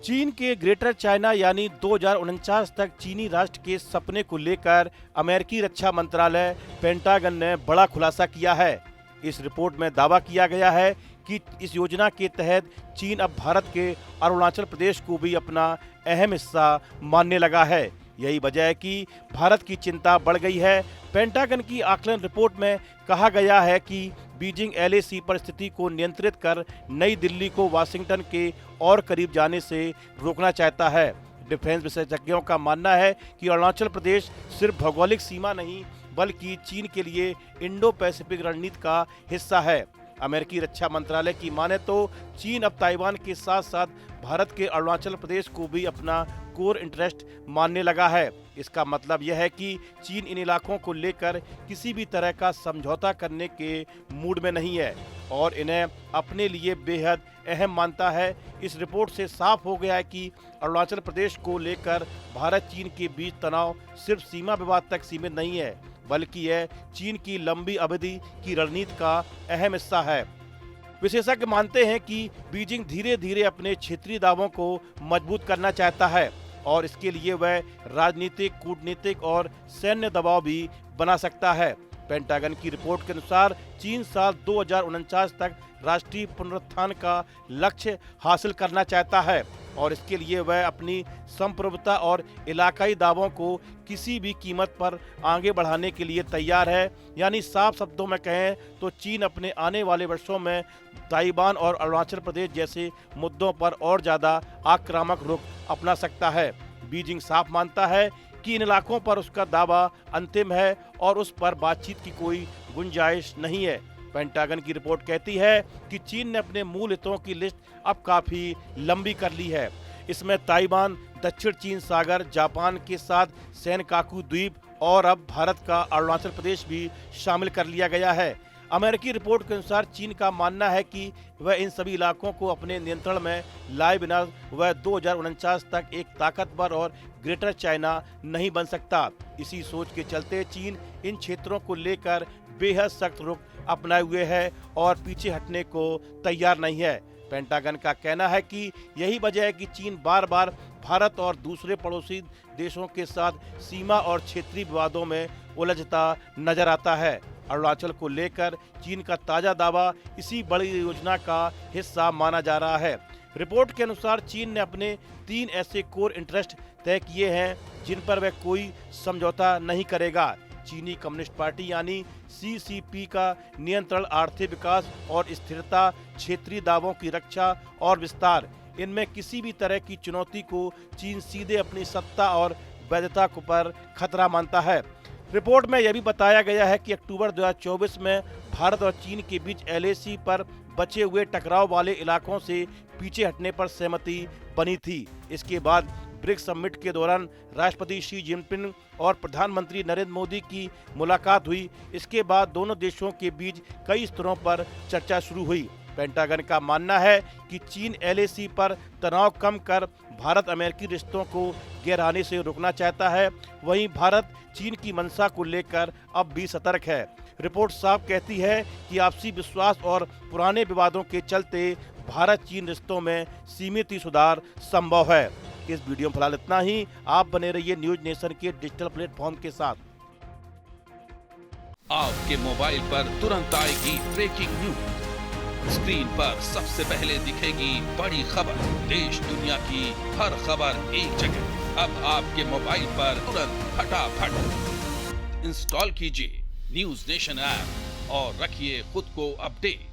चीन के greater China यानी 2049 तक चीनी राष्ट्र के सपने को लेकर अमेरिकी रक्षा मंत्रालय पेंटागन ने बड़ा खुलासा किया है। इस रिपोर्ट में दावा किया गया है कि इस योजना के तहत चीन अब भारत के अरुणाचल प्रदेश को भी अपना अहम हिस्सा मानने लगा है। यही वजह है कि भारत की चिंता बढ़ गई है। पेंटागन की आकलन रिपोर्ट में कहा गया है कि बीजिंग एलएसी पर स्थिति को नियंत्रित कर नई दिल्ली को वाशिंगटन के और करीब जाने से रोकना चाहता है। डिफेंस विशेषज्ञों का मानना है कि अरुणाचल प्रदेश सिर्फ भौगोलिक सीमा नहीं बल्कि चीन के लिए इंडो पैसिफिक रणनीति का हिस्सा है। अमेरिकी रक्षा मंत्रालय की माने तो चीन अब ताइवान के साथ साथ भारत के अरुणाचल प्रदेश को भी अपना कोर इंटरेस्ट मानने लगा है। इसका मतलब यह है कि चीन इन इलाकों को लेकर किसी भी तरह का समझौता करने के मूड में नहीं है और इन्हें अपने लिए बेहद अहम मानता है। इस रिपोर्ट से साफ हो गया है कि अरुणाचल प्रदेश को लेकर भारत चीन के बीच तनाव सिर्फ सीमा विवाद तक सीमित नहीं है बल्कि यह चीन की लंबी अवधि की रणनीति का अहम हिस्सा है। विशेषज्ञ मानते हैं कि बीजिंग धीरे धीरे अपने क्षेत्रीय दावों को मजबूत करना चाहता है और इसके लिए वह राजनीतिक, कूटनीतिक और सैन्य दबाव भी बना सकता है। पेंटागन की रिपोर्ट के अनुसार चीन साल 2049 तक राष्ट्रीय पुनरुत्थान का लक्ष्य हासिल करना चाहता है और इसके लिए वह अपनी संप्रभुता और इलाकाई दावों को किसी भी कीमत पर आगे बढ़ाने के लिए तैयार है। यानी साफ शब्दों में कहें तो चीन अपने आने वाले वर्षों में ताइवान और अरुणाचल प्रदेश जैसे मुद्दों पर और ज़्यादा आक्रामक रुख अपना सकता है। बीजिंग साफ मानता है कि इन इलाकों पर उसका दावा अंतिम है और उस पर बातचीत की कोई गुंजाइश नहीं है। पेंटागन की रिपोर्ट कहती है कि चीन ने अपने मूल हितों की लिस्ट अब काफी लंबी कर ली है। इसमें ताइवान, दक्षिण चीन सागर, जापान के साथ सेनकाकू द्वीप और अब भारत का अरुणाचल प्रदेश भी शामिल कर लिया गया है। अमेरिकी रिपोर्ट के अनुसार चीन का मानना है कि वह इन सभी इलाकों को अपने नियंत्रण में लाए बिना वह 2049 तक एक ताकतवर और ग्रेटर चाइना नहीं बन सकता। इसी सोच के चलते चीन इन क्षेत्रों को लेकर बेहद सख्त रुख अपनाए हुए है और पीछे हटने को तैयार नहीं है। पेंटागन का कहना है कि यही वजह है कि चीन बार बार भारत और दूसरे पड़ोसी देशों के साथ सीमा और क्षेत्रीय विवादों में उलझता नजर आता है। अरुणाचल को लेकर चीन का ताजा दावा इसी बड़ी योजना का हिस्सा माना जा रहा है। रिपोर्ट के अनुसार चीन ने अपने 3 ऐसे कोर इंटरेस्ट तय किए हैं जिन पर वह कोई समझौता नहीं करेगा। चीनी कम्युनिस्ट पार्टी यानी सीसीपी का नियंत्रण, आर्थिक विकास और स्थिरता, क्षेत्रीय दावों की रक्षा और विस्तार, इनमें किसी भी तरह की चुनौती को चीन सीधे अपनी सत्ता और वैधता पर खतरा मानता है। रिपोर्ट में यह भी बताया गया है कि अक्टूबर 2024 में भारत और चीन के बीच एलएसी पर बचे हुए टकराव वाले इलाकों से पीछे हटने पर सहमति बनी थी। इसके बाद ब्रिक्स समिट के दौरान राष्ट्रपति शी जिनपिंग और प्रधानमंत्री नरेंद्र मोदी की मुलाकात हुई। इसके बाद दोनों देशों के बीच कई स्तरों पर चर्चा शुरू हुई। पेंटागन का मानना है कि चीन एलएसी पर तनाव कम कर भारत अमेरिकी रिश्तों को गहराने से रोकना चाहता है। वहीं भारत चीन की मंशा को लेकर अब भी सतर्क है। रिपोर्ट साफ कहती है कि आपसी विश्वास और पुराने विवादों के चलते भारत चीन रिश्तों में सीमित ही सुधार संभव है। इस वीडियो में फिलहाल इतना ही। आप बने रहिए न्यूज नेशन के डिजिटल प्लेटफॉर्म के साथ। आपके मोबाइल पर तुरंत आएगी ब्रेकिंग न्यूज। स्क्रीन पर सबसे पहले दिखेगी बड़ी खबर। देश दुनिया की हर खबर एक जगह। अब आपके मोबाइल पर तुरंत फटाफट इंस्टॉल कीजिए न्यूज नेशन ऐप और रखिए खुद को अपडेट।